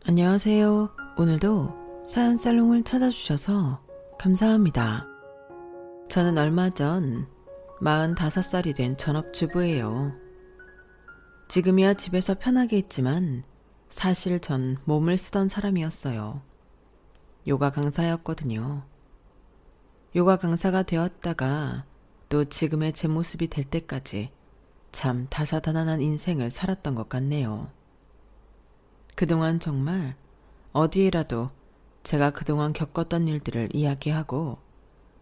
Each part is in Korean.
안녕하세요. 오늘도 사연 살롱을 찾아주셔서 감사합니다. 저는 얼마 전 45살이 된 전업주부예요. 지금이야 집에서 편하게 있지만 사실 전 몸을 쓰던 사람이었어요. 요가 강사였거든요. 요가 강사가 되었다가 또 지금의 제 모습이 될 때까지 참 다사다난한 인생을 살았던 것 같네요. 그동안 정말 어디에라도 제가 그동안 겪었던 일들을 이야기하고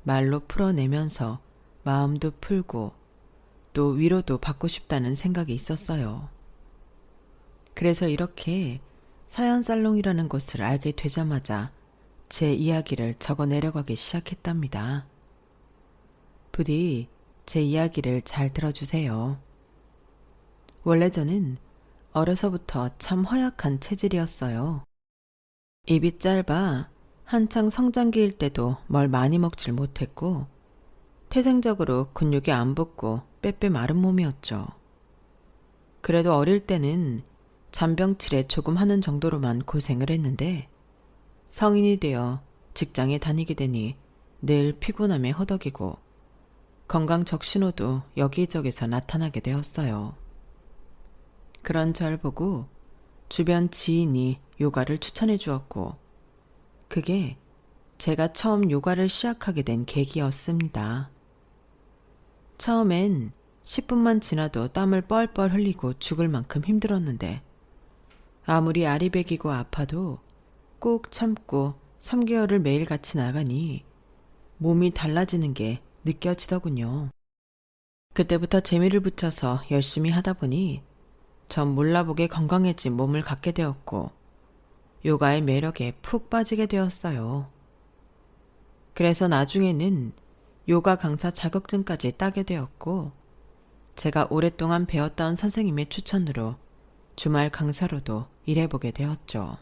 말로 풀어내면서 마음도 풀고 또 위로도 받고 싶다는 생각이 있었어요. 그래서 이렇게 사연살롱이라는 곳을 알게 되자마자 제 이야기를 적어 내려가기 시작했답니다. 부디 제 이야기를 잘 들어주세요. 원래 저는 어려서부터 참 허약한 체질이었어요. 입이 짧아 한창 성장기일 때도 뭘 많이 먹질 못했고 태생적으로 근육이 안 붙고 빼빼 마른 몸이었죠. 그래도 어릴 때는 잔병치레 조금 하는 정도로만 고생을 했는데 성인이 되어 직장에 다니게 되니 늘 피곤함에 허덕이고 건강 적신호도 여기저기서 나타나게 되었어요. 그런 절 보고 주변 지인이 요가를 추천해 주었고 그게 제가 처음 요가를 시작하게 된 계기였습니다. 처음엔 10분만 지나도 땀을 뻘뻘 흘리고 죽을 만큼 힘들었는데 아무리 아리백이고 아파도 꼭 참고 3개월을 매일같이 나가니 몸이 달라지는 게 느껴지더군요. 그때부터 재미를 붙여서 열심히 하다 보니 전 몰라보게 건강해진 몸을 갖게 되었고 요가의 매력에 푹 빠지게 되었어요. 그래서 나중에는 요가 강사 자격증까지 따게 되었고 제가 오랫동안 배웠던 선생님의 추천으로 주말 강사로도 일해보게 되었죠.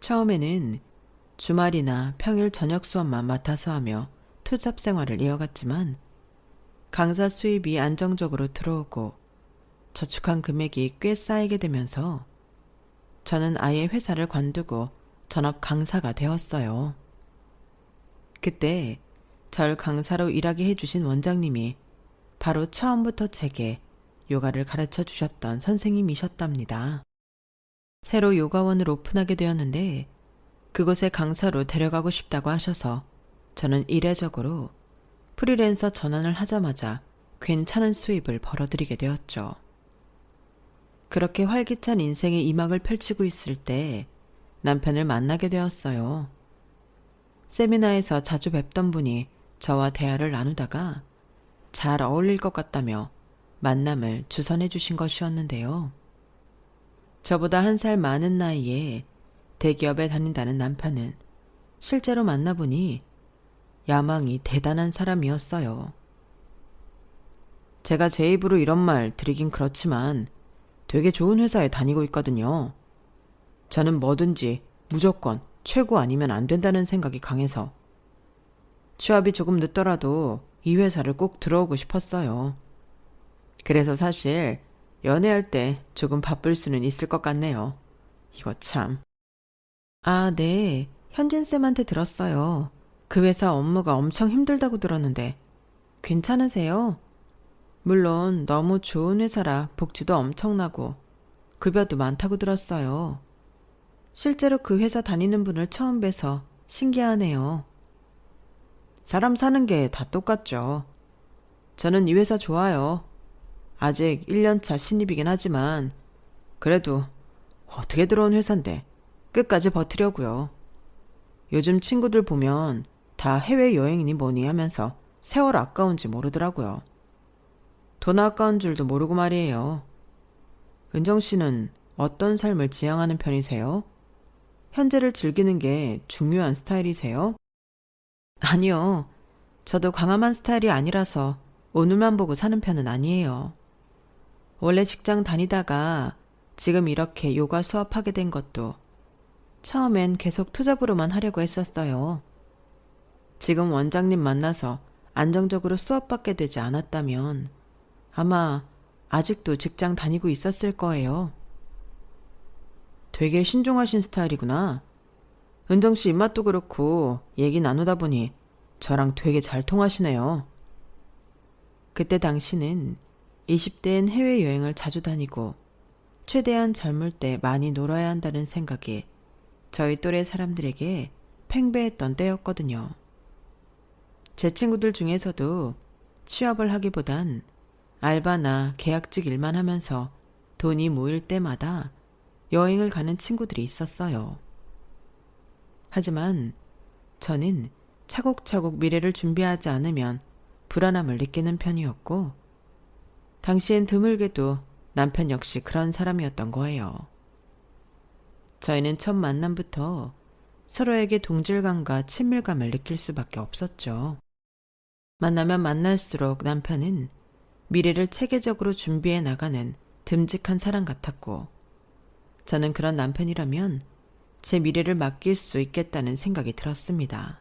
처음에는 주말이나 평일 저녁 수업만 맡아서 하며 투잡 생활을 이어갔지만 강사 수입이 안정적으로 들어오고 저축한 금액이 꽤 쌓이게 되면서 저는 아예 회사를 관두고 전업 강사가 되었어요. 그때 절 강사로 일하게 해주신 원장님이 바로 처음부터 제게 요가를 가르쳐 주셨던 선생님이셨답니다. 새로 요가원을 오픈하게 되었는데 그곳에 강사로 데려가고 싶다고 하셔서 저는 이례적으로 프리랜서 전환을 하자마자 괜찮은 수입을 벌어들이게 되었죠. 그렇게 활기찬 인생의 이막을 펼치고 있을 때 남편을 만나게 되었어요. 세미나에서 자주 뵙던 분이 저와 대화를 나누다가 잘 어울릴 것 같다며 만남을 주선해 주신 것이었는데요. 저보다 1살 많은 나이에 대기업에 다닌다는 남편은 실제로 만나보니 야망이 대단한 사람이었어요. 제가 제 입으로 이런 말 드리긴 그렇지만 되게 좋은 회사에 다니고 있거든요. 저는 뭐든지 무조건 최고 아니면 안 된다는 생각이 강해서 취업이 조금 늦더라도 이 회사를 꼭 들어오고 싶었어요. 그래서 사실 연애할 때 조금 바쁠 수는 있을 것 같네요. 이거 참. 아, 네. 현진쌤한테 들었어요. 그 회사 업무가 엄청 힘들다고 들었는데 괜찮으세요? 물론 너무 좋은 회사라 복지도 엄청나고 급여도 많다고 들었어요. 실제로 그 회사 다니는 분을 처음 뵈서 신기하네요. 사람 사는 게 다 똑같죠. 저는 이 회사 좋아요. 아직 1년차 신입이긴 하지만 그래도 어떻게 들어온 회사인데 끝까지 버티려고요. 요즘 친구들 보면 다 해외여행이니 뭐니 하면서 세월 아까운지 모르더라고요. 돈 아까운 줄도 모르고 말이에요. 은정 씨는 어떤 삶을 지향하는 편이세요? 현재를 즐기는 게 중요한 스타일이세요? 아니요. 저도 광활한 스타일이 아니라서 오늘만 보고 사는 편은 아니에요. 원래 직장 다니다가 지금 이렇게 요가 수업하게 된 것도 처음엔 계속 투잡으로만 하려고 했었어요. 지금 원장님 만나서 안정적으로 수업받게 되지 않았다면 아마 아직도 직장 다니고 있었을 거예요. 되게 신중하신 스타일이구나. 은정씨 입맛도 그렇고 얘기 나누다 보니 저랑 되게 잘 통하시네요. 그때 당시는 20대엔 해외여행을 자주 다니고 최대한 젊을 때 많이 놀아야 한다는 생각이 저희 또래 사람들에게 팽배했던 때였거든요. 제 친구들 중에서도 취업을 하기보단 알바나 계약직 일만 하면서 돈이 모일 때마다 여행을 가는 친구들이 있었어요. 하지만 저는 차곡차곡 미래를 준비하지 않으면 불안함을 느끼는 편이었고, 당시엔 드물게도 남편 역시 그런 사람이었던 거예요. 저희는 첫 만남부터 서로에게 동질감과 친밀감을 느낄 수밖에 없었죠. 만나면 만날수록 남편은 미래를 체계적으로 준비해 나가는 듬직한 사람 같았고, 저는 그런 남편이라면 제 미래를 맡길 수 있겠다는 생각이 들었습니다.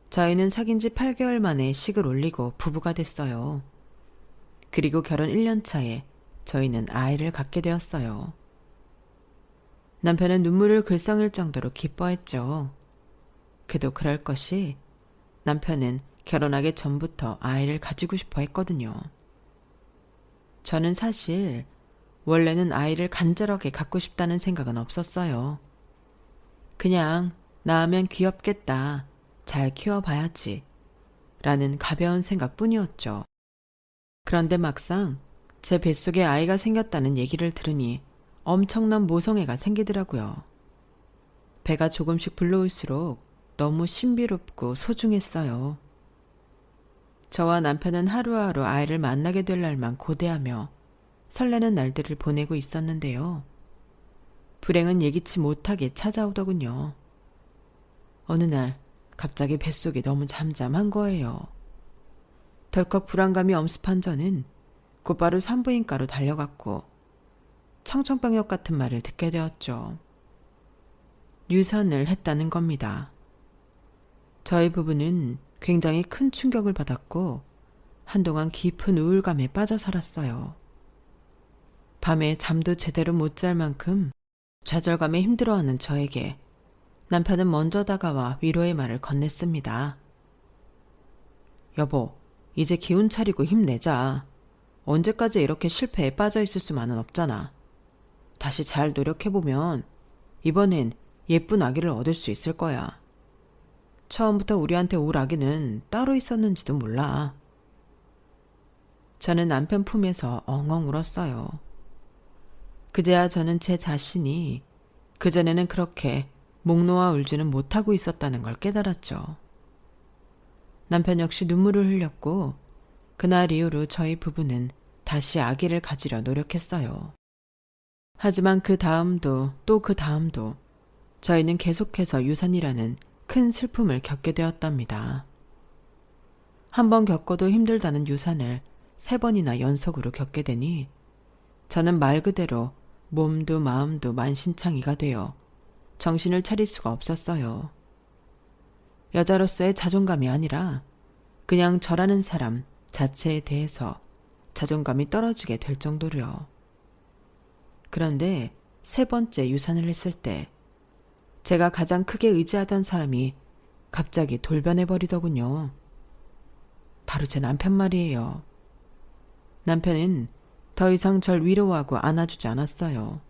저희는 사귄 지 8개월 만에 식을 올리고 부부가 됐어요. 그리고 결혼 1년 차에 저희는 아이를 갖게 되었어요. 남편은 눈물을 글썽일 정도로 기뻐했죠. 그도 그럴 것이 남편은 결혼하기 전부터 아이를 가지고 싶어 했거든요. 저는 사실 원래는 아이를 간절하게 갖고 싶다는 생각은 없었어요. 그냥 낳으면 귀엽겠다, 잘 키워봐야지 라는 가벼운 생각뿐이었죠. 그런데 막상 제 뱃속에 아이가 생겼다는 얘기를 들으니 엄청난 모성애가 생기더라고요. 배가 조금씩 불러올수록 너무 신비롭고 소중했어요. 저와 남편은 하루하루 아이를 만나게 될 날만 고대하며 설레는 날들을 보내고 있었는데요. 불행은 예기치 못하게 찾아오더군요. 어느 날 갑자기 뱃속이 너무 잠잠한 거예요. 덜컥 불안감이 엄습한 저는 곧바로 산부인과로 달려갔고 청천벽력 같은 말을 듣게 되었죠. 유산을 했다는 겁니다. 저희 부부는 굉장히 큰 충격을 받았고 한동안 깊은 우울감에 빠져 살았어요. 밤에 잠도 제대로 못 잘 만큼 좌절감에 힘들어하는 저에게 남편은 먼저 다가와 위로의 말을 건넸습니다. 여보, 이제 기운 차리고 힘내자. 언제까지 이렇게 실패에 빠져 있을 수만은 없잖아. 다시 잘 노력해보면 이번엔 예쁜 아기를 얻을 수 있을 거야. 처음부터 우리한테 올 아기는 따로 있었는지도 몰라. 저는 남편 품에서 엉엉 울었어요. 그제야 저는 제 자신이 그전에는 그렇게 목 놓아 울지는 못하고 있었다는 걸 깨달았죠. 남편 역시 눈물을 흘렸고 그날 이후로 저희 부부는 다시 아기를 가지려 노력했어요. 하지만 그 다음도 또 그 다음도 저희는 계속해서 유산이라는 큰 슬픔을 겪게 되었답니다. 한 번 겪어도 힘들다는 유산을 3번이나 연속으로 겪게 되니 저는 말 그대로 몸도 마음도 만신창이가 되어 정신을 차릴 수가 없었어요. 여자로서의 자존감이 아니라 그냥 저라는 사람 자체에 대해서 자존감이 떨어지게 될 정도로요. 그런데 3번째 유산을 했을 때 제가 가장 크게 의지하던 사람이 갑자기 돌변해버리더군요. 바로 제 남편 말이에요. 남편은 더 이상 절 위로하고 안아주지 않았어요.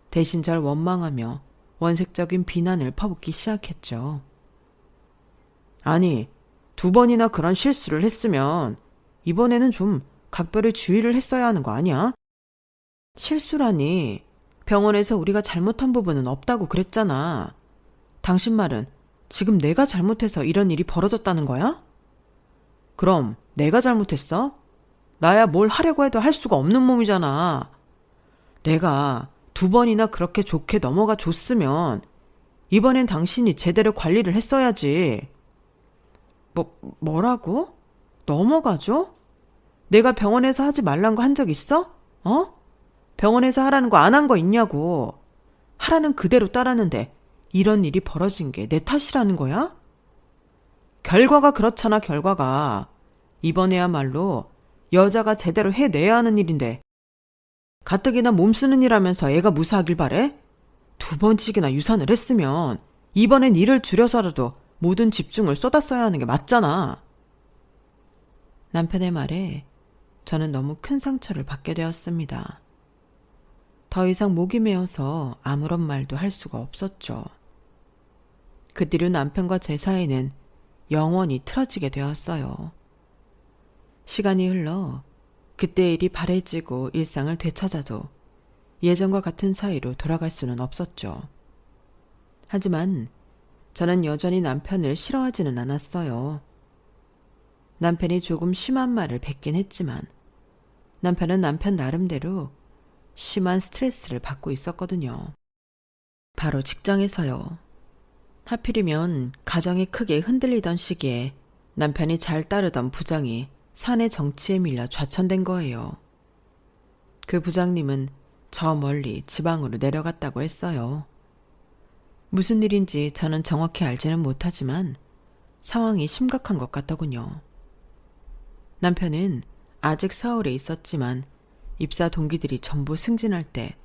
대신 절 원망하며 원색적인 비난을 퍼붓기 시작했죠. 아니, 2번이나 그런 실수를 했으면 이번에는 좀 각별히 주의를 했어야 하는 거 아니야? 실수라니, 병원에서 우리가 잘못한 부분은 없다고 그랬잖아. 당신 말은 지금 내가 잘못해서 이런 일이 벌어졌다는 거야? 그럼 내가 잘못했어? 나야 뭘 하려고 해도 할 수가 없는 몸이잖아. 내가 2번이나 그렇게 좋게 넘어가 줬으면 이번엔 당신이 제대로 관리를 했어야지. 뭐라고? 넘어가죠? 내가 병원에서 하지 말란 거 한 적 있어? 병원에서 하라는 거 안 한 거 있냐고. 하라는 그대로 따랐는데 이런 일이 벌어진 게 내 탓이라는 거야? 결과가 그렇잖아, 결과가. 이번에야말로 여자가 제대로 해내야 하는 일인데 가뜩이나 몸 쓰는 일 하면서 애가 무사하길 바래? 2번씩이나 유산을 했으면 이번엔 일을 줄여서라도 모든 집중을 쏟았어야 하는 게 맞잖아. 남편의 말에 저는 너무 큰 상처를 받게 되었습니다. 더 이상 목이 메어서 아무런 말도 할 수가 없었죠. 그 뒤로 남편과 제 사이는 영원히 틀어지게 되었어요. 시간이 흘러 그때 일이 바래지고 일상을 되찾아도 예전과 같은 사이로 돌아갈 수는 없었죠. 하지만 저는 여전히 남편을 싫어하지는 않았어요. 남편이 조금 심한 말을 뱉긴 했지만 남편은 남편 나름대로 심한 스트레스를 받고 있었거든요. 바로 직장에서요. 하필이면 가정이 크게 흔들리던 시기에 남편이 잘 따르던 부장이 사내 정치에 밀려 좌천된 거예요. 그 부장님은 저 멀리 지방으로 내려갔다고 했어요. 무슨 일인지 저는 정확히 알지는 못하지만 상황이 심각한 것 같더군요. 남편은 아직 서울에 있었지만 입사 동기들이 전부 승진할 때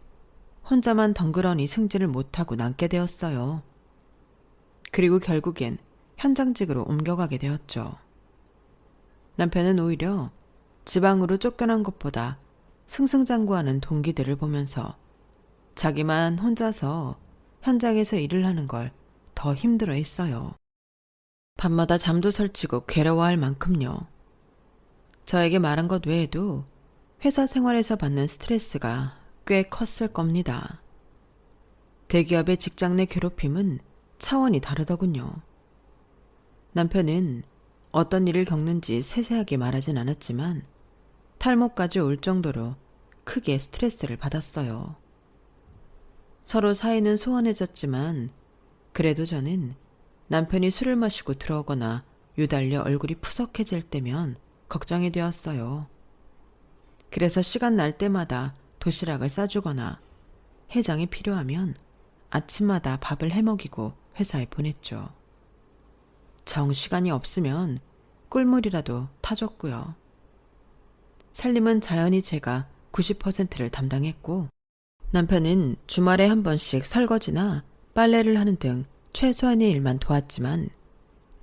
혼자만 덩그러니 승진을 못하고 남게 되었어요. 그리고 결국엔 현장직으로 옮겨가게 되었죠. 남편은 오히려 지방으로 쫓겨난 것보다 승승장구하는 동기들을 보면서 자기만 혼자서 현장에서 일을 하는 걸 더 힘들어 했어요. 밤마다 잠도 설치고 괴로워할 만큼요. 저에게 말한 것 외에도 회사 생활에서 받는 스트레스가 꽤 컸을 겁니다. 대기업의 직장 내 괴롭힘은 차원이 다르더군요. 남편은 어떤 일을 겪는지 세세하게 말하진 않았지만 탈모까지 올 정도로 크게 스트레스를 받았어요. 서로 사이는 소원해졌지만 그래도 저는 남편이 술을 마시고 들어오거나 유달리 얼굴이 푸석해질 때면 걱정이 되었어요. 그래서 시간 날 때마다 도시락을 싸주거나 해장이 필요하면 아침마다 밥을 해먹이고 회사에 보냈죠. 정시간이 없으면 꿀물이라도 타줬고요. 살림은 자연히 제가 90%를 담당했고 남편은 주말에 한 번씩 설거지나 빨래를 하는 등 최소한의 일만 도왔지만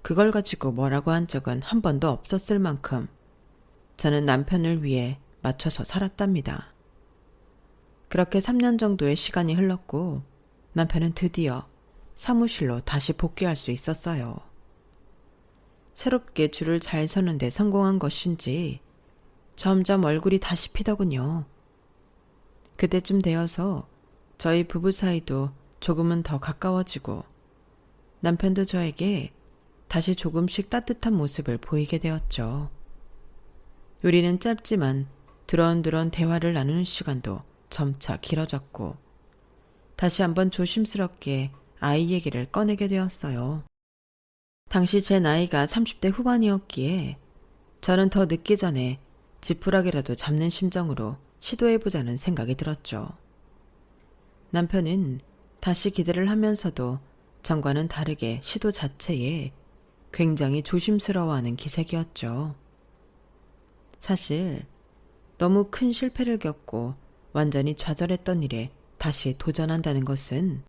그걸 가지고 뭐라고 한 적은 한 번도 없었을 만큼 저는 남편을 위해 맞춰서 살았답니다. 그렇게 3년 정도의 시간이 흘렀고 남편은 드디어 사무실로 다시 복귀할 수 있었어요. 새롭게 줄을 잘 서는데 성공한 것인지 점점 얼굴이 다시 피더군요. 그때쯤 되어서 저희 부부 사이도 조금은 더 가까워지고 남편도 저에게 다시 조금씩 따뜻한 모습을 보이게 되었죠. 우리는 짧지만 두런두런 대화를 나누는 시간도 점차 길어졌고 다시 한번 조심스럽게 아이 얘기를 꺼내게 되었어요. 당시 제 나이가 30대 후반이었기에 저는 더 늦기 전에 지푸라기라도 잡는 심정으로 시도해보자는 생각이 들었죠. 남편은 다시 기대를 하면서도 전과는 다르게 시도 자체에 굉장히 조심스러워하는 기색이었죠. 사실 너무 큰 실패를 겪고 완전히 좌절했던 일에 다시 도전한다는 것은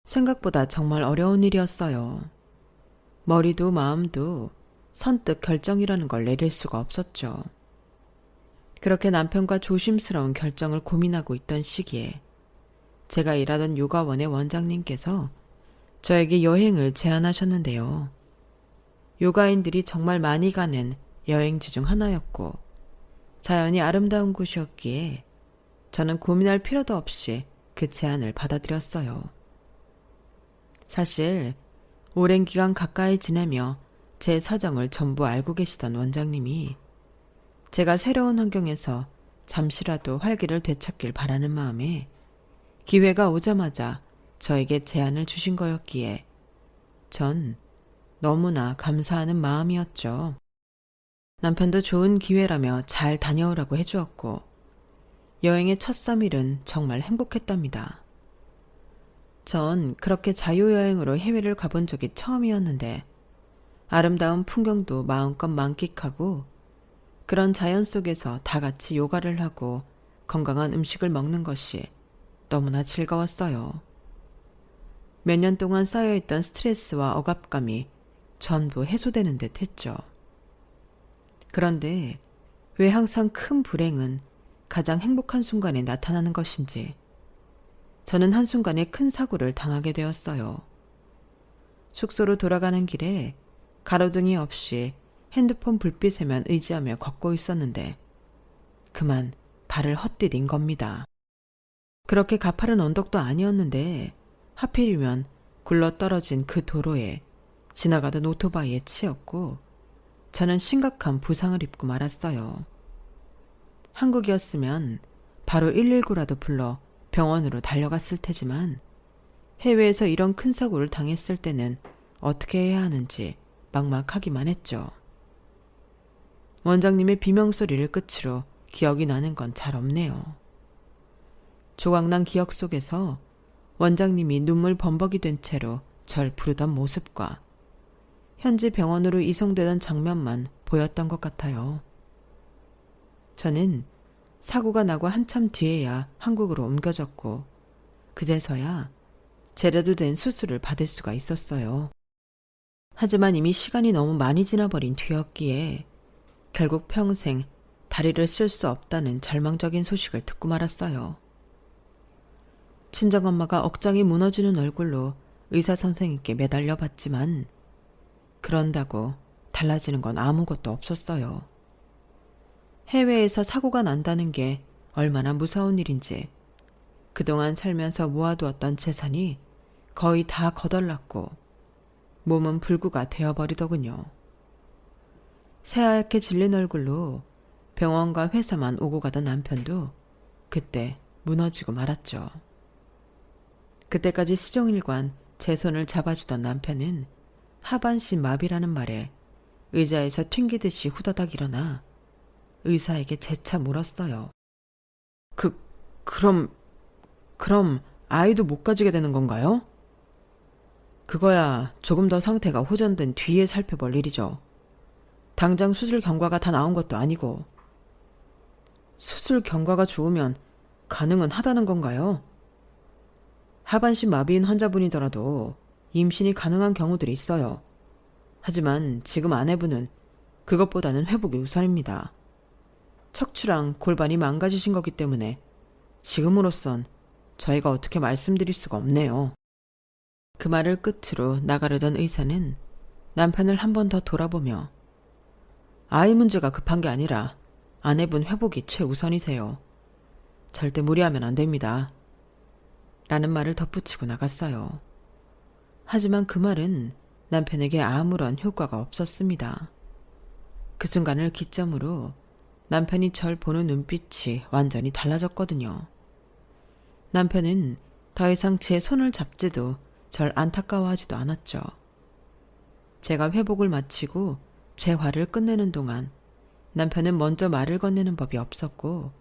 생각보다 정말 어려운 일이었어요. 머리도 마음도 선뜻 결정이라는 걸 내릴 수가 없었죠. 그렇게 남편과 조심스러운 결정을 고민하고 있던 시기에 제가 일하던 요가원의 원장님께서 저에게 여행을 제안하셨는데요. 요가인들이 정말 많이 가는 여행지 중 하나였고 자연이 아름다운 곳이었기에 저는 고민할 필요도 없이 그 제안을 받아들였어요. 사실 오랜 기간 가까이 지내며 제 사정을 전부 알고 계시던 원장님이 제가 새로운 환경에서 잠시라도 활기를 되찾길 바라는 마음에 기회가 오자마자 저에게 제안을 주신 거였기에 전 너무나 감사하는 마음이었죠. 남편도 좋은 기회라며 잘 다녀오라고 해주었고 여행의 첫 3일은 정말 행복했답니다. 전 그렇게 자유여행으로 해외를 가본 적이 처음이었는데 아름다운 풍경도 마음껏 만끽하고 그런 자연 속에서 다 같이 요가를 하고 건강한 음식을 먹는 것이 너무나 즐거웠어요. 몇 년 동안 쌓여있던 스트레스와 억압감이 전부 해소되는 듯 했죠. 그런데 왜 항상 큰 불행은 가장 행복한 순간에 나타나는 것인지 저는 한순간에 큰 사고를 당하게 되었어요. 숙소로 돌아가는 길에 가로등이 없이 핸드폰 불빛에만 의지하며 걷고 있었는데 그만 발을 헛디딘 겁니다. 그렇게 가파른 언덕도 아니었는데 하필이면 굴러떨어진 그 도로에 지나가던 오토바이에 치였고 저는 심각한 부상을 입고 말았어요. 한국이었으면 바로 119라도 불러 병원으로 달려갔을 테지만 해외에서 이런 큰 사고를 당했을 때는 어떻게 해야 하는지 막막하기만 했죠. 원장님의 비명소리를 끝으로 기억이 나는 건 잘 없네요. 조각난 기억 속에서 원장님이 눈물 범벅이 된 채로 절 부르던 모습과 현지 병원으로 이송되던 장면만 보였던 것 같아요. 저는 사고가 나고 한참 뒤에야 한국으로 옮겨졌고 그제서야 제대로 된 수술을 받을 수가 있었어요. 하지만 이미 시간이 너무 많이 지나버린 뒤였기에 결국 평생 다리를 쓸 수 없다는 절망적인 소식을 듣고 말았어요. 친정엄마가 억장이 무너지는 얼굴로 의사 선생님께 매달려 봤지만 그런다고 달라지는 건 아무것도 없었어요. 해외에서 사고가 난다는 게 얼마나 무서운 일인지 그동안 살면서 모아두었던 재산이 거의 다 거덜났고 몸은 불구가 되어버리더군요. 새하얗게 질린 얼굴로 병원과 회사만 오고 가던 남편도 그때 무너지고 말았죠. 그때까지 시종일관 제 손을 잡아주던 남편은 하반신 마비라는 말에 의자에서 튕기듯이 후다닥 일어나 의사에게 재차 물었어요. 그럼 아이도 못 가지게 되는 건가요? 그거야 조금 더 상태가 호전된 뒤에 살펴볼 일이죠. 당장 수술 경과가 다 나온 것도 아니고. 수술 경과가 좋으면 가능은 하다는 건가요? 하반신 마비인 환자분이더라도 임신이 가능한 경우들이 있어요. 하지만 지금 아내분은 그것보다는 회복이 우선입니다. 척추랑 골반이 망가지신 거기 때문에 지금으로선 저희가 어떻게 말씀드릴 수가 없네요. 그 말을 끝으로 나가려던 의사는 남편을 한 번 더 돌아보며 아이 문제가 급한 게 아니라 아내분 회복이 최우선이세요. 절대 무리하면 안 됩니다. 라는 말을 덧붙이고 나갔어요. 하지만 그 말은 남편에게 아무런 효과가 없었습니다. 그 순간을 기점으로 남편이 절 보는 눈빛이 완전히 달라졌거든요. 남편은 더 이상 제 손을 잡지도 절 안타까워하지도 않았죠. 제가 회복을 마치고 제 화를 끝내는 동안 남편은 먼저 말을 건네는 법이 없었고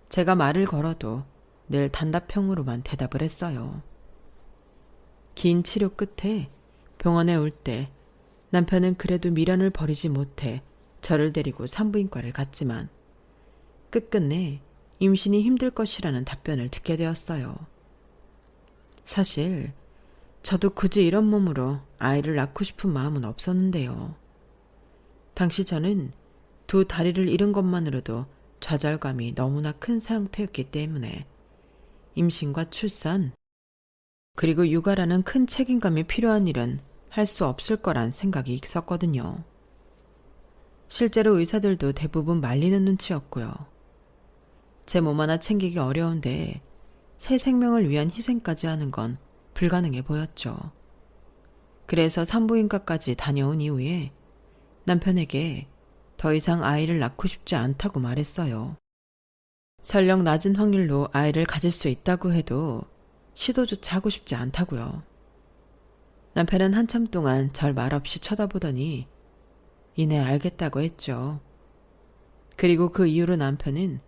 제가 말을 걸어도 늘 단답형으로만 대답을 했어요. 긴 치료 끝에 병원에 올 때 남편은 그래도 미련을 버리지 못해 저를 데리고 산부인과를 갔지만 끝끝내 임신이 힘들 것이라는 답변을 듣게 되었어요. 사실 저도 굳이 이런 몸으로 아이를 낳고 싶은 마음은 없었는데요. 당시 저는 두 다리를 잃은 것만으로도 좌절감이 너무나 큰 상태였기 때문에 임신과 출산, 그리고 육아라는 큰 책임감이 필요한 일은 할 수 없을 거란 생각이 있었거든요. 실제로 의사들도 대부분 말리는 눈치였고요. 제 몸 하나 챙기기 어려운데 새 생명을 위한 희생까지 하는 건 불가능해 보였죠. 그래서 산부인과까지 다녀온 이후에 남편에게 더 이상 아이를 낳고 싶지 않다고 말했어요. 설령 낮은 확률로 아이를 가질 수 있다고 해도 시도조차 하고 싶지 않다고요. 남편은 한참 동안 절 말없이 쳐다보더니 이내 알겠다고 했죠. 그리고 그 이후로 남편은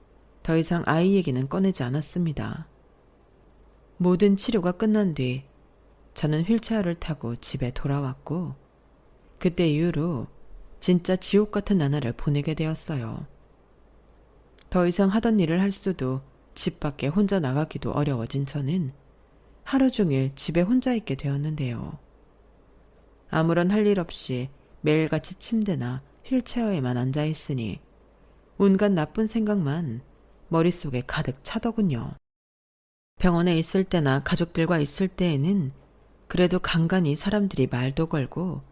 더 이상 아이 얘기는 꺼내지 않았습니다. 모든 치료가 끝난 뒤 저는 휠체어를 타고 집에 돌아왔고 그때 이후로 진짜 지옥 같은 나날을 보내게 되었어요. 더 이상 하던 일을 할 수도 집 밖에 혼자 나가기도 어려워진 저는 하루 종일 집에 혼자 있게 되었는데요. 아무런 할 일 없이 매일같이 침대나 휠체어에만 앉아 있으니 온갖 나쁜 생각만 머릿속에 가득 차더군요. 병원에 있을 때나 가족들과 있을 때에는 그래도 간간히 사람들이 말도 걸고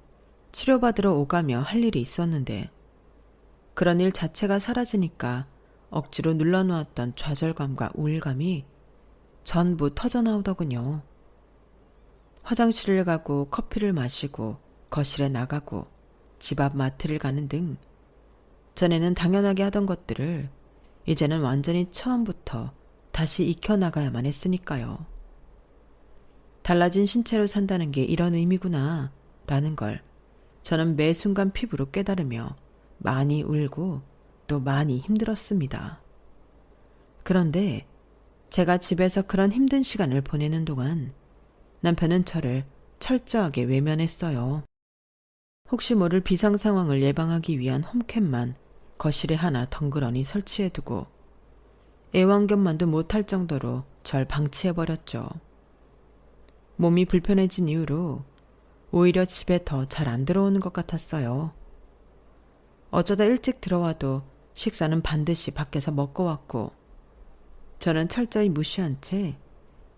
치료받으러 오가며 할 일이 있었는데 그런 일 자체가 사라지니까 억지로 눌러놓았던 좌절감과 우울감이 전부 터져나오더군요. 화장실을 가고 커피를 마시고 거실에 나가고 집 앞 마트를 가는 등 전에는 당연하게 하던 것들을 이제는 완전히 처음부터 다시 익혀나가야만 했으니까요. 달라진 신체로 산다는 게 이런 의미구나 라는 걸 저는 매 순간 피부로 깨달으며 많이 울고 또 많이 힘들었습니다. 그런데 제가 집에서 그런 힘든 시간을 보내는 동안 남편은 저를 철저하게 외면했어요. 혹시 모를 비상 상황을 예방하기 위한 홈캠만 거실에 하나 덩그러니 설치해두고 애완견만도 못할 정도로 절 방치해버렸죠. 몸이 불편해진 이후로 오히려 집에 더 잘 안 들어오는 것 같았어요. 어쩌다 일찍 들어와도 식사는 반드시 밖에서 먹고 왔고 저는 철저히 무시한 채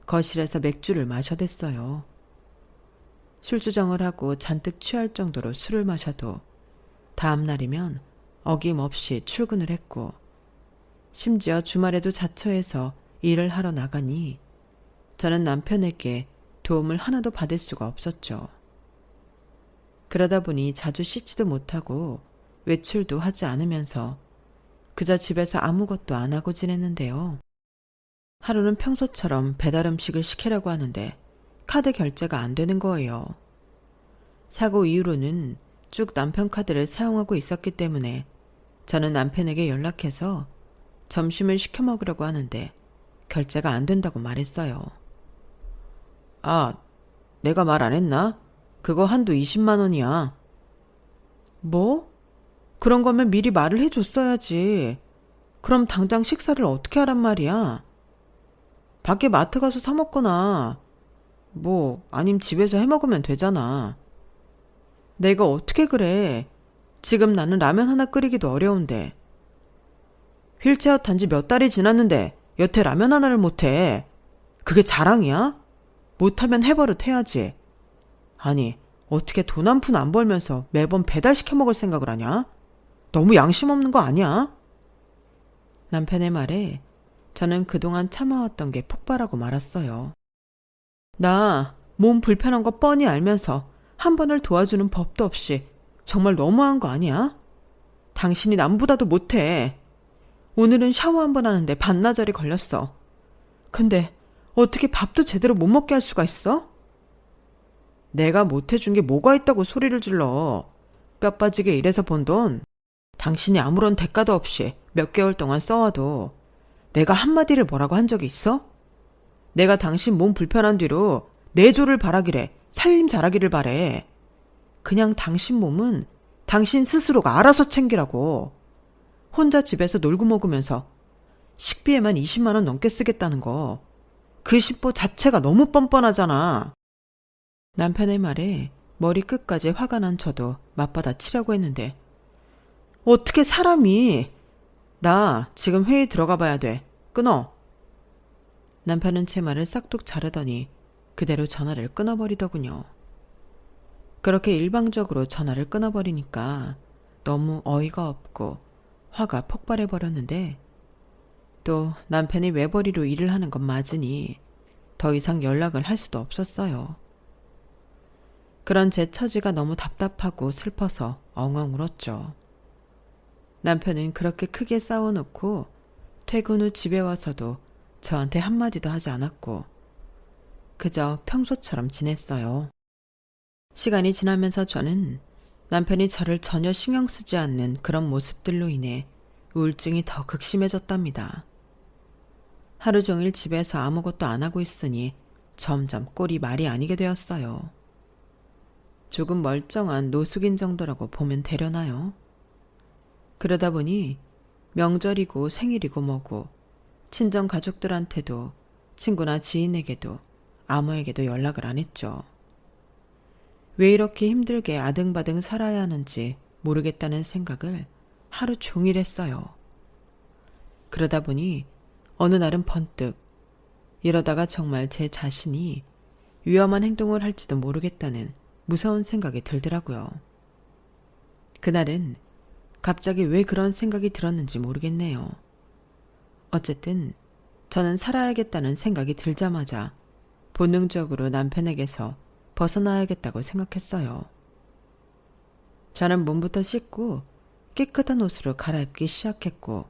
거실에서 맥주를 마셔댔어요. 술주정을 하고 잔뜩 취할 정도로 술을 마셔도 다음 날이면 어김없이 출근을 했고 심지어 주말에도 자처해서 일을 하러 나가니 저는 남편에게 도움을 하나도 받을 수가 없었죠. 그러다 보니 자주 씻지도 못하고 외출도 하지 않으면서 그저 집에서 아무것도 안 하고 지냈는데요. 하루는 평소처럼 배달 음식을 시키려고 하는데 카드 결제가 안 되는 거예요. 사고 이후로는 쭉 남편 카드를 사용하고 있었기 때문에 저는 남편에게 연락해서 점심을 시켜 먹으려고 하는데 결제가 안 된다고 말했어요. 아, 내가 말 안 했나? 그거 한도 20만 원이야. 뭐? 그런 거면 미리 말을 해줬어야지. 그럼 당장 식사를 어떻게 하란 말이야? 밖에 마트 가서 사 먹거나 아님 집에서 해 먹으면 되잖아. 내가 어떻게 그래. 지금 나는 라면 하나 끓이기도 어려운데. 휠체어 탄 지 몇 달이 지났는데 여태 라면 하나를 못해. 그게 자랑이야? 못하면 해버릇 해야지. 아니, 어떻게 돈 한 푼 안 벌면서 매번 배달시켜 먹을 생각을 하냐? 너무 양심 없는 거 아니야? 남편의 말에 저는 그동안 참아왔던 게 폭발하고 말았어요. 나 몸 불편한 거 뻔히 알면서 한 번을 도와주는 법도 없이 정말 너무한 거 아니야? 당신이 남보다도 못해. 오늘은 샤워 한 번 하는데 반나절이 걸렸어. 근데 어떻게 밥도 제대로 못 먹게 할 수가 있어? 내가 못해준 게 뭐가 있다고 소리를 질러. 뼈 빠지게 일해서 번 돈 당신이 아무런 대가도 없이 몇 개월 동안 써와도 내가 한마디를 뭐라고 한 적이 있어? 내가 당신 몸 불편한 뒤로 내조를 바라기래 살림 잘하기를 바래. 그냥 당신 몸은 당신 스스로가 알아서 챙기라고. 혼자 집에서 놀고 먹으면서 식비에만 20만 원 넘게 쓰겠다는 거. 그 심보 자체가 너무 뻔뻔하잖아. 남편의 말에 머리 끝까지 화가 난 저도 맞받아치려고 했는데 어떻게 사람이. 나 지금 회의 들어가 봐야 돼. 끊어. 남편은 제 말을 싹둑 자르더니 그대로 전화를 끊어버리더군요. 그렇게 일방적으로 전화를 끊어버리니까 너무 어이가 없고 화가 폭발해버렸는데 또 남편이 외벌이로 일을 하는 건 맞으니 더 이상 연락을 할 수도 없었어요. 그런 제 처지가 너무 답답하고 슬퍼서 엉엉 울었죠. 남편은 그렇게 크게 싸워놓고 퇴근 후 집에 와서도 저한테 한마디도 하지 않았고 그저 평소처럼 지냈어요. 시간이 지나면서 저는 남편이 저를 전혀 신경 쓰지 않는 그런 모습들로 인해 우울증이 더 극심해졌답니다. 하루 종일 집에서 아무것도 안 하고 있으니 점점 꼴이 말이 아니게 되었어요. 조금 멀쩡한 노숙인 정도라고 보면 되려나요? 그러다 보니 명절이고 생일이고 뭐고 친정 가족들한테도 친구나 지인에게도 아무에게도 연락을 안 했죠. 왜 이렇게 힘들게 아등바등 살아야 하는지 모르겠다는 생각을 하루 종일 했어요. 그러다 보니 어느 날은 번뜩 이러다가 정말 제 자신이 위험한 행동을 할지도 모르겠다는 무서운 생각이 들더라고요. 그날은 갑자기 왜 그런 생각이 들었는지 모르겠네요. 어쨌든 저는 살아야겠다는 생각이 들자마자 본능적으로 남편에게서 벗어나야겠다고 생각했어요. 저는 몸부터 씻고 깨끗한 옷으로 갈아입기 시작했고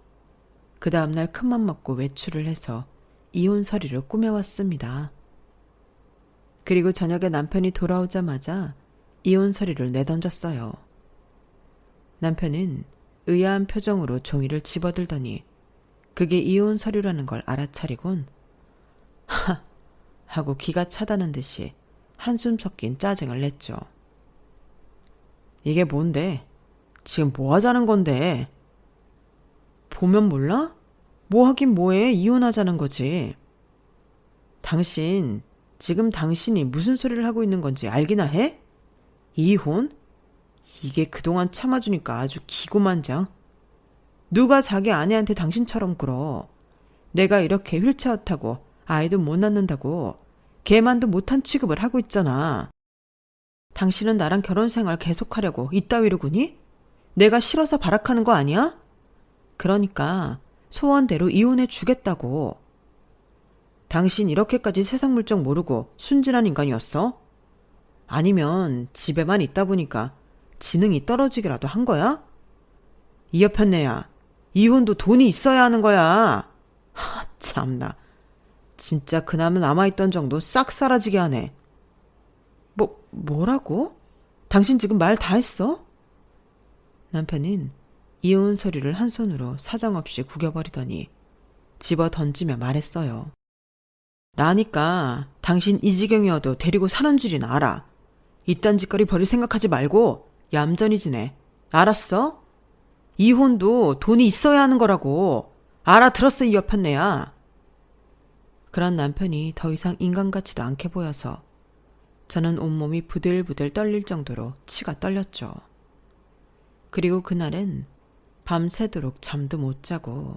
그 다음날 큰맘 먹고 외출을 해서 이혼 서류를 꾸며왔습니다. 그리고 저녁에 남편이 돌아오자마자 이혼 서류를 내던졌어요. 남편은 의아한 표정으로 종이를 집어들더니 그게 이혼 서류라는 걸 알아차리곤 하! 하고 기가 차다는 듯이 한숨 섞인 짜증을 냈죠. 이게 뭔데? 지금 뭐 하자는 건데? 보면 몰라? 뭐 하긴 뭐해? 이혼하자는 거지. 당신, 지금 당신이 무슨 소리를 하고 있는 건지 알기나 해? 이혼? 이게 그동안 참아주니까 아주 기고만장. 누가 자기 아내한테 당신처럼 굴어. 내가 이렇게 휠체어 타고 아이도 못 낳는다고 개만도 못한 취급을 하고 있잖아. 당신은 나랑 결혼 생활 계속하려고 이따위로 구니? 내가 싫어서 발악하는 거 아니야? 그러니까 소원대로 이혼해 주겠다고. 당신 이렇게까지 세상 물정 모르고 순진한 인간이었어? 아니면 집에만 있다 보니까 지능이 떨어지기라도 한 거야? 이 여편네야, 이혼도 돈이 있어야 하는 거야. 하, 참나. 진짜 그나마 남아있던 정도 싹 사라지게 하네. 뭐라고? 당신 지금 말 다 했어? 남편은 이혼 서류를 한 손으로 사정없이 구겨버리더니 집어 던지며 말했어요. 나니까 당신 이 지경이어도 데리고 사는 줄이나 알아. 이딴 짓거리 버릴 생각하지 말고 얌전히 지내. 알았어? 이혼도 돈이 있어야 하는 거라고. 알아들었어, 이 여편네야. 그런 남편이 더 이상 인간 같지도 않게 보여서 저는 온몸이 부들부들 떨릴 정도로 치가 떨렸죠. 그리고 그날은 밤새도록 잠도 못 자고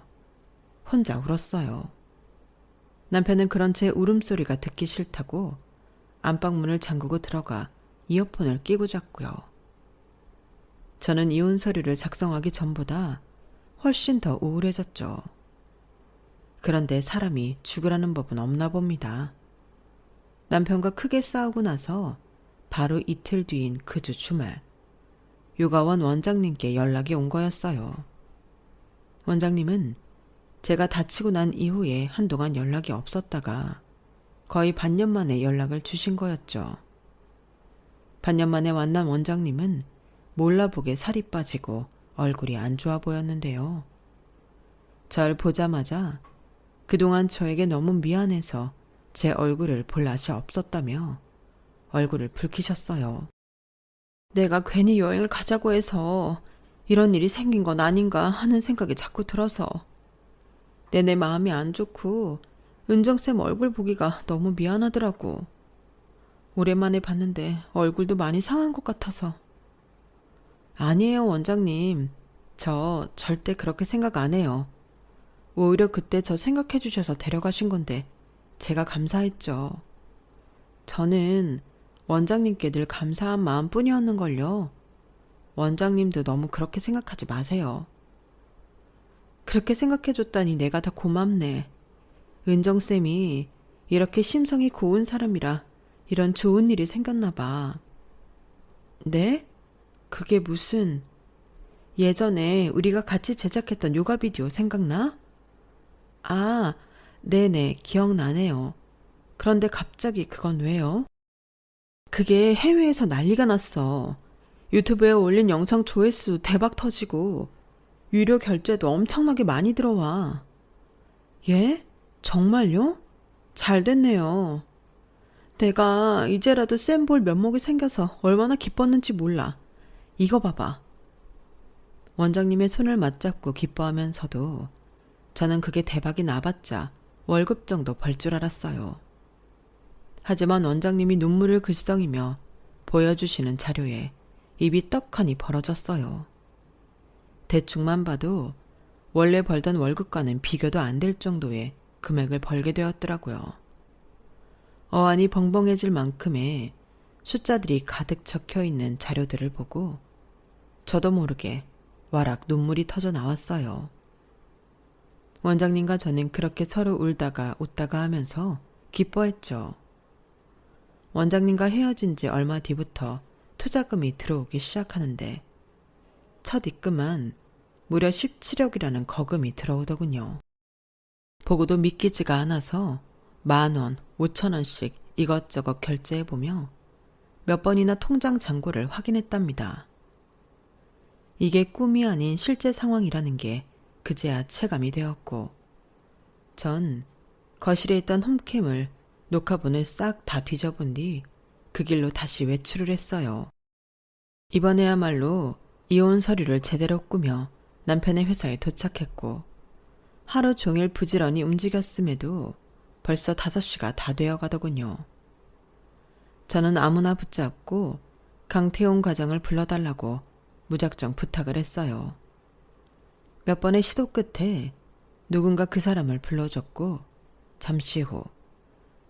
혼자 울었어요. 남편은 그런 제 울음소리가 듣기 싫다고 안방문을 잠그고 들어가 이어폰을 끼고 잤고요. 저는 이혼 서류를 작성하기 전보다 훨씬 더 우울해졌죠. 그런데 사람이 죽으라는 법은 없나 봅니다. 남편과 크게 싸우고 나서 바로 이틀 뒤인 그 주 주말, 요가원 원장님께 연락이 온 거였어요. 원장님은 제가 다치고 난 이후에 한동안 연락이 없었다가 거의 반년 만에 연락을 주신 거였죠. 반년 만에 만난 원장님은 몰라보게 살이 빠지고 얼굴이 안 좋아 보였는데요. 절 보자마자 그동안 저에게 너무 미안해서 제 얼굴을 볼 낯이 없었다며 얼굴을 붉히셨어요. 내가 괜히 여행을 가자고 해서 이런 일이 생긴 건 아닌가 하는 생각이 자꾸 들어서 내내 마음이 안 좋고 은정쌤 얼굴 보기가 너무 미안하더라고. 오랜만에 봤는데 얼굴도 많이 상한 것 같아서. 아니에요, 원장님. 저 절대 그렇게 생각 안 해요. 오히려 그때 저 생각해 주셔서 데려가신 건데 제가 감사했죠. 저는 원장님께 늘 감사한 마음뿐이었는걸요. 원장님도 너무 그렇게 생각하지 마세요. 그렇게 생각해줬다니 내가 다 고맙네. 은정쌤이 이렇게 심성이 고운 사람이라 이런 좋은 일이 생겼나 봐. 네? 그게 무슨... 예전에 우리가 같이 제작했던 요가 비디오 생각나? 아, 네네, 기억나네요. 그런데 갑자기 그건 왜요? 그게 해외에서 난리가 났어. 유튜브에 올린 영상 조회수 대박 터지고 유료 결제도 엄청나게 많이 들어와. 예? 정말요? 잘 됐네요. 내가 이제라도 쌤 볼 면목이 생겨서 얼마나 기뻤는지 몰라. 이거 봐봐. 원장님의 손을 맞잡고 기뻐하면서도 저는 그게 대박이 나봤자 월급 정도 벌 줄 알았어요. 하지만 원장님이 눈물을 글썽이며 보여주시는 자료에 입이 떡하니 벌어졌어요. 대충만 봐도 원래 벌던 월급과는 비교도 안 될 정도의 금액을 벌게 되었더라고요. 어안이 벙벙해질 만큼의 숫자들이 가득 적혀 있는 자료들을 보고 저도 모르게 와락 눈물이 터져 나왔어요. 원장님과 저는 그렇게 서로 울다가 웃다가 하면서 기뻐했죠. 원장님과 헤어진 지 얼마 뒤부터 투자금이 들어오기 시작하는데 첫 입금은 무려 17억이라는 거금이 들어오더군요. 보고도 믿기지가 않아서 10,000원, 5,000원씩 이것저것 결제해보며 몇 번이나 통장 잔고를 확인했답니다. 이게 꿈이 아닌 실제 상황이라는 게 그제야 체감이 되었고 전 거실에 있던 홈캠을 녹화본을 싹 다 뒤져본 뒤 그 길로 다시 외출을 했어요. 이번에야말로 이혼 서류를 제대로 꾸며 남편의 회사에 도착했고 하루 종일 부지런히 움직였음에도 벌써 5시가 다 되어 가더군요. 저는 아무나 붙잡고 강태용 과장을 불러달라고 무작정 부탁을 했어요. 몇 번의 시도 끝에 누군가 그 사람을 불러줬고 잠시 후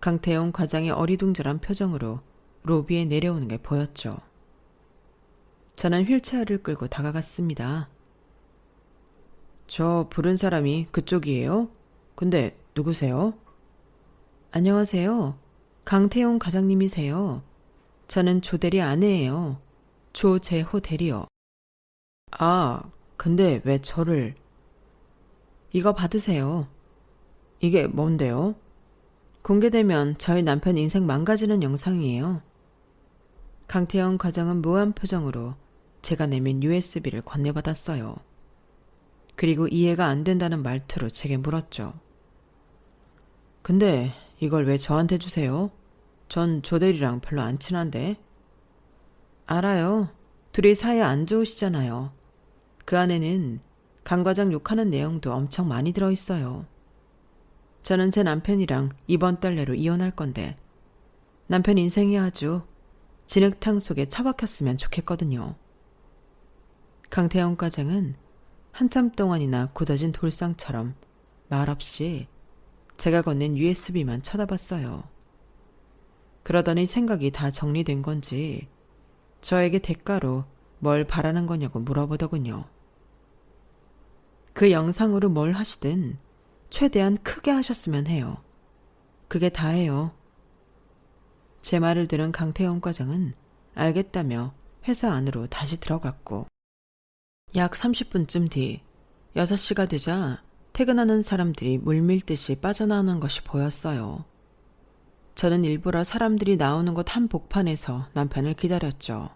강태용 과장이 어리둥절한 표정으로 로비에 내려오는 게 보였죠. 저는 휠체어를 끌고 다가갔습니다. 저 부른 사람이 그쪽이에요? 근데 누구세요? 안녕하세요. 강태용 과장님이세요. 저는 조대리 아내예요. 조재호 대리요. 아, 근데 왜 저를... 이거 받으세요. 이게 뭔데요? 공개되면 저희 남편 인생 망가지는 영상이에요. 강태영 과장은 묘한 표정으로 제가 내민 USB를 건네받았어요. 그리고 이해가 안 된다는 말투로 제게 물었죠. 근데 이걸 왜 저한테 주세요? 전 조대리랑 별로 안 친한데. 알아요. 둘이 사이 안 좋으시잖아요. 그 안에는 강 과장 욕하는 내용도 엄청 많이 들어있어요. 저는 제 남편이랑 이번 달 내로 이혼할 건데 남편 인생이 아주 진흙탕 속에 처박혔으면 좋겠거든요. 강태영 과장은 한참 동안이나 굳어진 돌상처럼 말없이 제가 건넨 USB만 쳐다봤어요. 그러더니 생각이 다 정리된 건지 저에게 대가로 뭘 바라는 거냐고 물어보더군요. 그 영상으로 뭘 하시든 최대한 크게 하셨으면 해요. 그게 다예요. 제 말을 들은 강태영 과장은 알겠다며 회사 안으로 다시 들어갔고 약 30분쯤 뒤 6시가 되자 퇴근하는 사람들이 물밀듯이 빠져나오는 것이 보였어요. 저는 일부러 사람들이 나오는 곳 한복판에서 남편을 기다렸죠.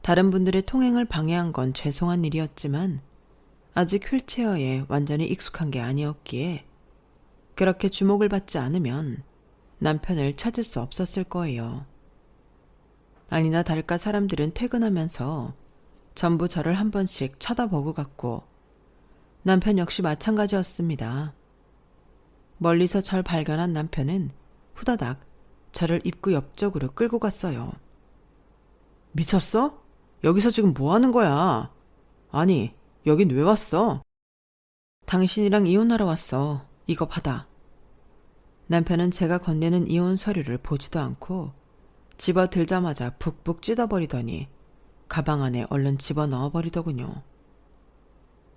다른 분들의 통행을 방해한 건 죄송한 일이었지만 아직 휠체어에 완전히 익숙한 게 아니었기에 그렇게 주목을 받지 않으면 남편을 찾을 수 없었을 거예요. 아니나 다를까 사람들은 퇴근하면서 전부 저를 한 번씩 쳐다보고 갔고 남편 역시 마찬가지였습니다. 멀리서 절 발견한 남편은 후다닥 저를 입구 옆쪽으로 끌고 갔어요. 미쳤어? 여기서 지금 뭐 하는 거야? 아니, 여긴 왜 왔어? 당신이랑 이혼하러 왔어. 이거 받아. 남편은 제가 건네는 이혼 서류를 보지도 않고 집어들자마자 북북 찢어버리더니 가방 안에 얼른 집어넣어버리더군요.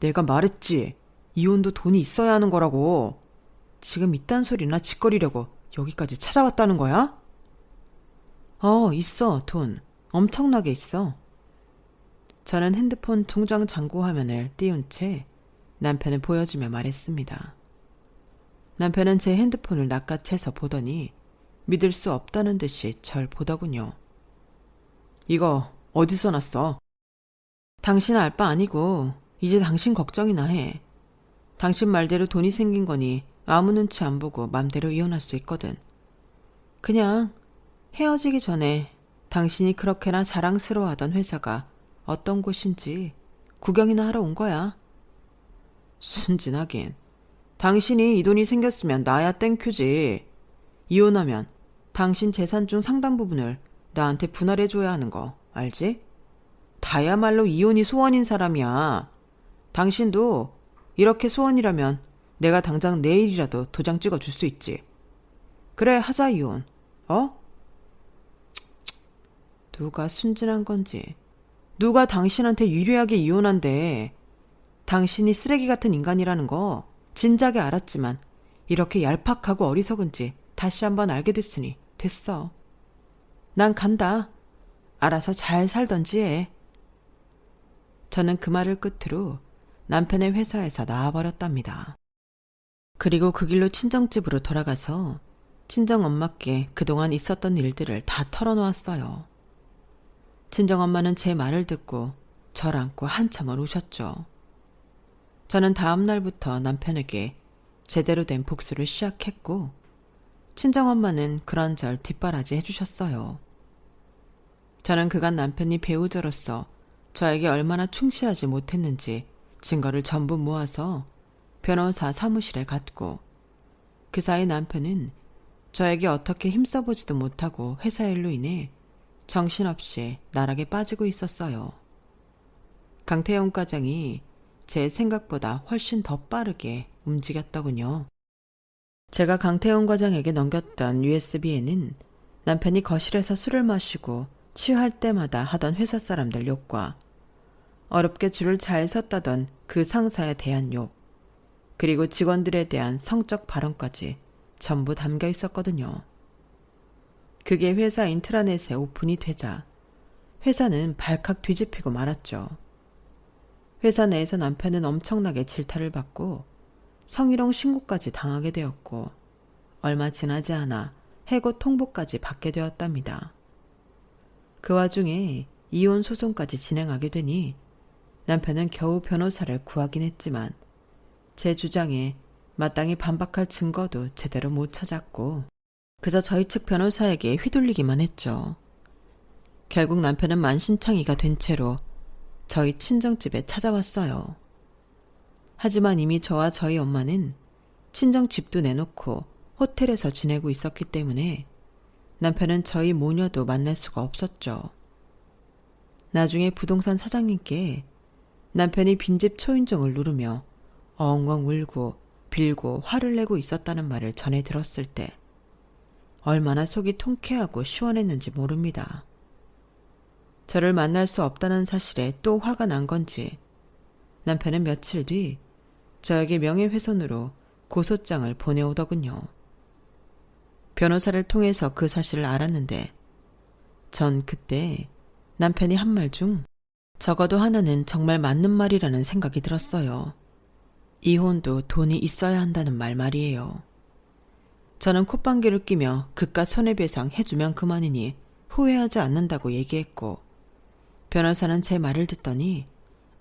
내가 말했지. 이혼도 돈이 있어야 하는 거라고. 지금 이딴 소리나 짓거리려고 여기까지 찾아왔다는 거야? 있어, 돈. 엄청나게 있어. 저는 핸드폰 통장 잔고 화면을 띄운 채 남편을 보여주며 말했습니다. 남편은 제 핸드폰을 낚아채서 보더니 믿을 수 없다는 듯이 절 보더군요. 이거 어디서 났어? 당신 알 바 아니고 이제 당신 걱정이나 해. 당신 말대로 돈이 생긴 거니 아무 눈치 안 보고 맘대로 이혼할 수 있거든. 그냥 헤어지기 전에 당신이 그렇게나 자랑스러워하던 회사가 어떤 곳인지 구경이나 하러 온 거야. 순진하긴. 당신이 이 돈이 생겼으면 나야 땡큐지. 이혼하면 당신 재산 중 상당 부분을 나한테 분할해줘야 하는 거 알지? 다야말로 이혼이 소원인 사람이야. 당신도 이렇게 소원이라면 내가 당장 내일이라도 도장 찍어줄 수 있지. 그래, 하자 이혼. 어? 누가 순진한 건지. 누가 당신한테 유리하게 이혼한대. 당신이 쓰레기 같은 인간이라는 거 진작에 알았지만 이렇게 얄팍하고 어리석은지 다시 한번 알게 됐으니 됐어. 난 간다. 알아서 잘 살던지 해. 저는 그 말을 끝으로 남편의 회사에서 나와버렸답니다. 그리고 그 길로 친정집으로 돌아가서 친정엄마께 그동안 있었던 일들을 다 털어놓았어요. 친정엄마는 제 말을 듣고 절 안고 한참을 우셨죠. 저는 다음 날부터 남편에게 제대로 된 복수를 시작했고 친정엄마는 그런절 뒷바라지 해주셨어요. 저는 그간 남편이 배우자로서 저에게 얼마나 충실하지 못했는지 증거를 전부 모아서 변호사 사무실에 갔고 그 사이 남편은 저에게 어떻게 힘써보지도 못하고 회사 일로 인해 정신없이 나락에 빠지고 있었어요. 강태영 과장이 제 생각보다 훨씬 더 빠르게 움직였더군요. 제가 강태영 과장에게 넘겼던 USB에는 남편이 거실에서 술을 마시고 취할 때마다 하던 회사 사람들 욕과 어렵게 줄을 잘 섰다던 그 상사에 대한 욕, 그리고 직원들에 대한 성적 발언까지 전부 담겨 있었거든요. 그게 회사 인트라넷에 오픈이 되자 회사는 발칵 뒤집히고 말았죠. 회사 내에서 남편은 엄청나게 질타를 받고 성희롱 신고까지 당하게 되었고 얼마 지나지 않아 해고 통보까지 받게 되었답니다. 그 와중에 이혼 소송까지 진행하게 되니 남편은 겨우 변호사를 구하긴 했지만 제 주장에 마땅히 반박할 증거도 제대로 못 찾았고 그저 저희 측 변호사에게 휘둘리기만 했죠. 결국 남편은 만신창이가 된 채로 저희 친정집에 찾아왔어요. 하지만 이미 저와 저희 엄마는 친정집도 내놓고 호텔에서 지내고 있었기 때문에 남편은 저희 모녀도 만날 수가 없었죠. 나중에 부동산 사장님께 남편이 빈집 초인종을 누르며 엉엉 울고 빌고 화를 내고 있었다는 말을 전해 들었을 때 얼마나 속이 통쾌하고 시원했는지 모릅니다. 저를 만날 수 없다는 사실에 또 화가 난 건지 남편은 며칠 뒤 저에게 명예훼손으로 고소장을 보내오더군요. 변호사를 통해서 그 사실을 알았는데 전 그때 남편이 한 말 중 적어도 하나는 정말 맞는 말이라는 생각이 들었어요. 이혼도 돈이 있어야 한다는 말 말이에요. 저는 콧방귀를 끼며 그깟 손해배상 해주면 그만이니 후회하지 않는다고 얘기했고 변호사는 제 말을 듣더니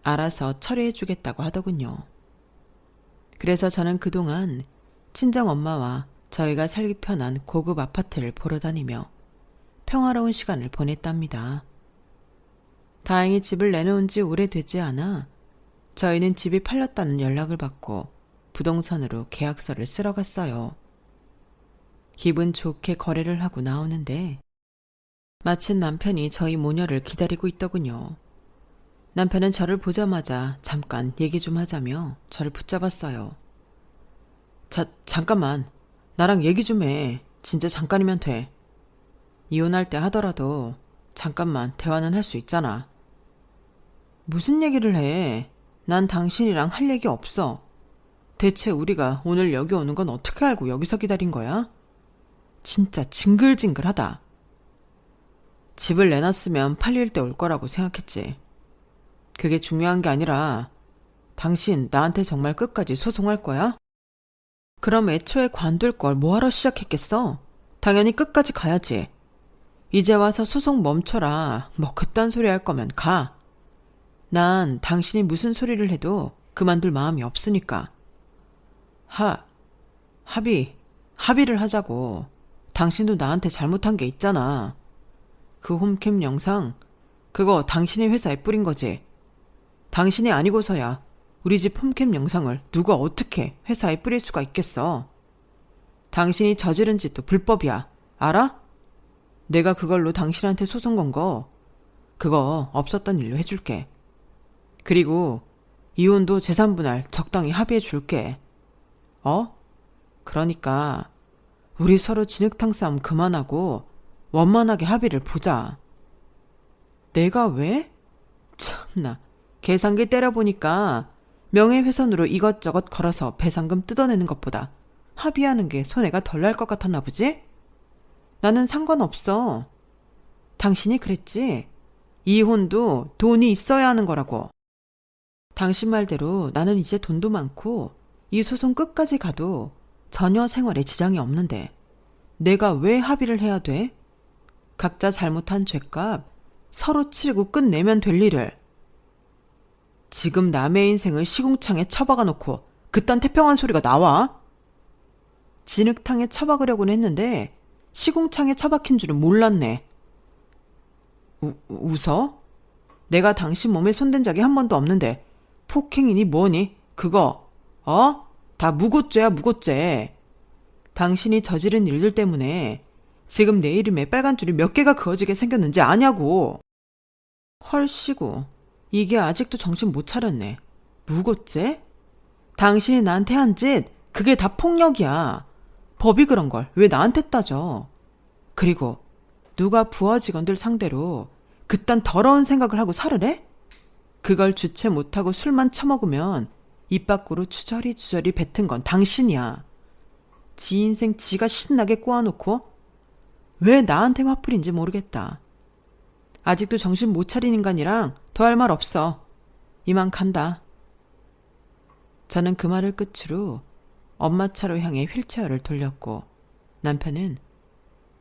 알아서 처리해주겠다고 하더군요. 그래서 저는 그동안 친정엄마와 저희가 살기 편한 고급 아파트를 보러 다니며 평화로운 시간을 보냈답니다. 다행히 집을 내놓은 지 오래되지 않아 저희는 집이 팔렸다는 연락을 받고 부동산으로 계약서를 쓰러 갔어요. 기분 좋게 거래를 하고 나오는데 마침 남편이 저희 모녀를 기다리고 있더군요. 남편은 저를 보자마자 잠깐 얘기 좀 하자며 저를 붙잡았어요. 잠깐만. 나랑 얘기 좀 해. 진짜 잠깐이면 돼. 이혼할 때 하더라도 잠깐만 대화는 할 수 있잖아. 무슨 얘기를 해? 난 당신이랑 할 얘기 없어. 대체 우리가 오늘 여기 오는 건 어떻게 알고 여기서 기다린 거야? 진짜 징글징글하다. 집을 내놨으면 팔릴 때 올 거라고 생각했지. 그게 중요한 게 아니라 당신 나한테 정말 끝까지 소송할 거야? 그럼 애초에 관둘 걸 뭐하러 시작했겠어? 당연히 끝까지 가야지. 이제 와서 소송 멈춰라. 뭐 그딴 소리 할 거면 가. 난 당신이 무슨 소리를 해도 그만둘 마음이 없으니까. 합의를 하자고. 당신도 나한테 잘못한 게 있잖아. 그 홈캠 영상, 그거 당신의 회사에 뿌린 거지. 당신이 아니고서야 우리 집 홈캠 영상을 누가 어떻게 회사에 뿌릴 수가 있겠어. 당신이 저지른 짓도 불법이야. 알아? 내가 그걸로 당신한테 소송 건 거 그거 없었던 일로 해줄게. 그리고 이혼도 재산 분할 적당히 합의해 줄게. 그러니까 우리 서로 진흙탕 싸움 그만하고 원만하게 합의를 보자. 내가 왜? 참나, 계산기 때려보니까 명예훼손으로 이것저것 걸어서 배상금 뜯어내는 것보다 합의하는 게 손해가 덜 날 것 같았나 보지? 나는 상관없어. 당신이 그랬지? 이혼도 돈이 있어야 하는 거라고. 당신 말대로 나는 이제 돈도 많고 이 소송 끝까지 가도 전혀 생활에 지장이 없는데 내가 왜 합의를 해야 돼? 각자 잘못한 죄값 서로 치르고 끝내면 될 일을. 지금 남의 인생을 시궁창에 처박아 놓고 그딴 태평한 소리가 나와? 진흙탕에 처박으려고는 했는데 시궁창에 처박힌 줄은 몰랐네. 웃어? 내가 당신 몸에 손댄 적이 한 번도 없는데 폭행이니 뭐니? 그거 다 무고죄야, 무고죄. 당신이 저지른 일들 때문에 지금 내 이름에 빨간 줄이 몇 개가 그어지게 생겼는지 아냐고. 헐씨고, 이게 아직도 정신 못 차렸네. 무고죄? 당신이 나한테 한 짓 그게 다 폭력이야. 법이 그런 걸 왜 나한테 따져. 그리고 누가 부하 직원들 상대로 그딴 더러운 생각을 하고 살으래? 그걸 주체 못하고 술만 처먹으면 입 밖으로 주저리 뱉은 건 당신이야. 지 인생 지가 신나게 꼬아놓고 왜 나한테 화풀인지 모르겠다. 아직도 정신 못 차린 인간이랑 더 할 말 없어. 이만 간다. 저는 그 말을 끝으로 엄마 차로 향해 휠체어를 돌렸고 남편은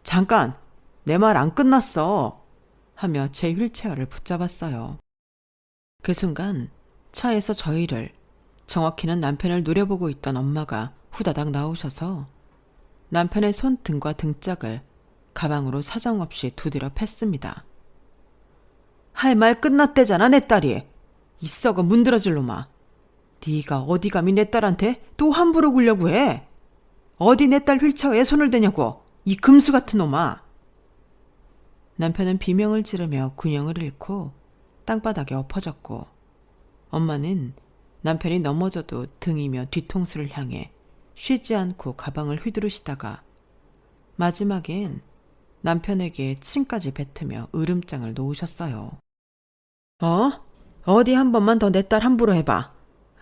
잠깐! 내 말 안 끝났어! 하며 제 휠체어를 붙잡았어요. 그 순간 차에서 저희를, 정확히는 남편을 노려보고 있던 엄마가 후다닥 나오셔서 남편의 손등과 등짝을 가방으로 사정없이 두드려 팼습니다. 할 말 끝났대잖아, 내 딸이. 이 썩어 문드러질 놈아. 네가 어디 감히 내 딸한테 또 함부로 굴려고 해. 어디 내 딸 휠체어에 손을 대냐고, 이 금수 같은 놈아. 남편은 비명을 지르며 균형을 잃고 땅바닥에 엎어졌고 엄마는 남편이 넘어져도 등이며 뒤통수를 향해 쉬지 않고 가방을 휘두르시다가 마지막엔 남편에게 침까지 뱉으며 으름장을 놓으셨어요. 어디 한 번만 더 내 딸 함부로 해봐.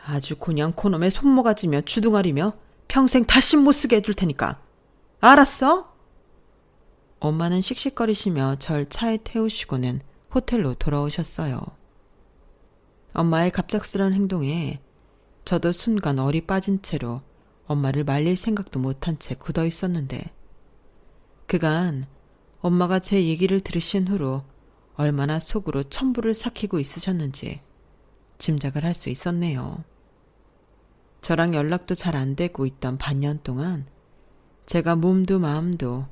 아주 그냥 그놈의 손모가지며 주둥아리며 평생 다시 못 쓰게 해줄 테니까. 알았어? 엄마는 씩씩거리시며 절 차에 태우시고는 호텔로 돌아오셨어요. 엄마의 갑작스런 행동에 저도 순간 얼이 빠진 채로 엄마를 말릴 생각도 못한 채 굳어 있었는데 그간 엄마가 제 얘기를 들으신 후로 얼마나 속으로 천불을 삭히고 있으셨는지 짐작을 할 수 있었네요. 저랑 연락도 잘 안 되고 있던 반년 동안 제가 몸도 마음도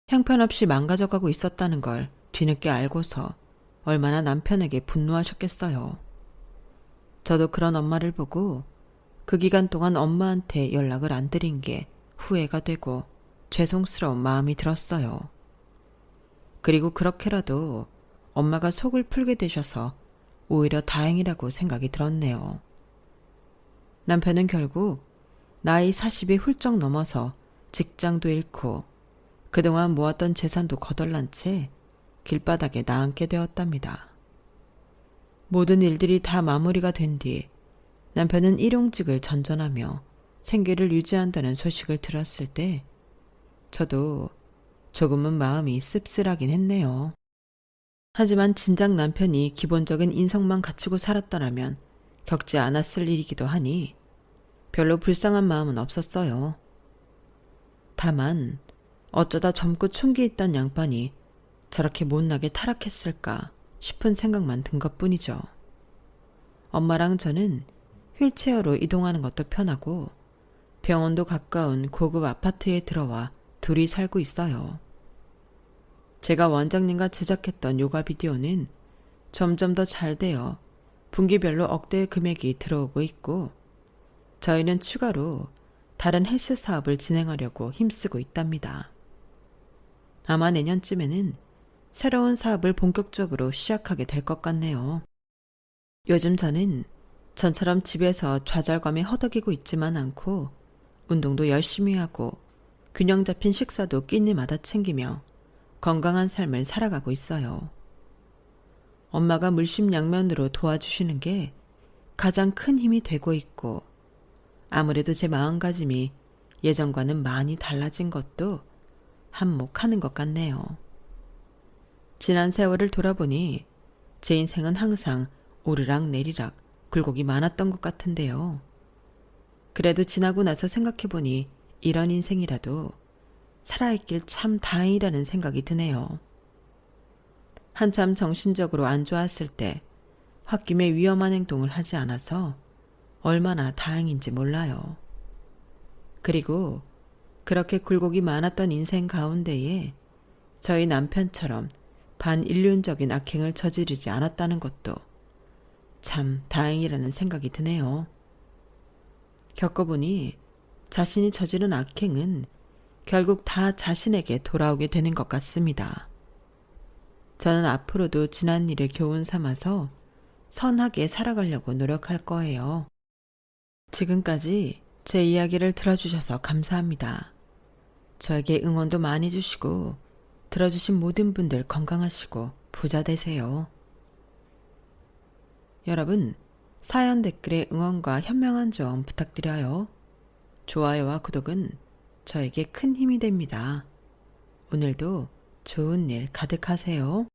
형편없이 망가져가고 있었다는 걸 뒤늦게 알고서 얼마나 남편에게 분노하셨겠어요. 저도 그런 엄마를 보고 그 기간 동안 엄마한테 연락을 안 드린 게 후회가 되고 죄송스러운 마음이 들었어요. 그리고 그렇게라도 엄마가 속을 풀게 되셔서 오히려 다행이라고 생각이 들었네요. 남편은 결국 나이 40이 훌쩍 넘어서 직장도 잃고 그동안 모았던 재산도 거덜난 채 길바닥에 나앉게 되었답니다. 모든 일들이 다 마무리가 된 뒤 남편은 일용직을 전전하며 생계를 유지한다는 소식을 들었을 때 저도 조금은 마음이 씁쓸하긴 했네요. 하지만 진작 남편이 기본적인 인성만 갖추고 살았더라면 겪지 않았을 일이기도 하니 별로 불쌍한 마음은 없었어요. 다만 어쩌다 젊고 춘기 있던 양반이 저렇게 못나게 타락했을까 싶은 생각만 든 것뿐이죠. 엄마랑 저는 휠체어로 이동하는 것도 편하고 병원도 가까운 고급 아파트에 들어와 둘이 살고 있어요. 제가 원장님과 제작했던 요가 비디오는 점점 더 잘 되어 분기별로 억대의 금액이 들어오고 있고 저희는 추가로 다른 헬스 사업을 진행하려고 힘쓰고 있답니다. 아마 내년쯤에는 새로운 사업을 본격적으로 시작하게 될 것 같네요. 요즘 저는 전처럼 집에서 좌절감에 허덕이고 있지만 않고 운동도 열심히 하고 균형 잡힌 식사도 끼니마다 챙기며 건강한 삶을 살아가고 있어요. 엄마가 물심양면으로 도와주시는 게 가장 큰 힘이 되고 있고 아무래도 제 마음가짐이 예전과는 많이 달라진 것도 한몫하는 것 같네요. 지난 세월을 돌아보니 제 인생은 항상 오르락 내리락 굴곡이 많았던 것 같은데요. 그래도 지나고 나서 생각해보니 이런 인생이라도 살아있길 참 다행이라는 생각이 드네요. 한참 정신적으로 안 좋았을 때 홧김에 위험한 행동을 하지 않아서 얼마나 다행인지 몰라요. 그리고 그렇게 굴곡이 많았던 인생 가운데에 저희 남편처럼 반인륜적인 악행을 저지르지 않았다는 것도 참 다행이라는 생각이 드네요. 겪어보니 자신이 저지른 악행은 결국 다 자신에게 돌아오게 되는 것 같습니다. 저는 앞으로도 지난 일을 교훈 삼아서 선하게 살아가려고 노력할 거예요. 지금까지 제 이야기를 들어주셔서 감사합니다. 저에게 응원도 많이 주시고 들어주신 모든 분들 건강하시고 부자 되세요. 여러분, 사연 댓글에 응원과 현명한 점 부탁드려요. 좋아요와 구독은 저에게 큰 힘이 됩니다. 오늘도 좋은 일 가득하세요.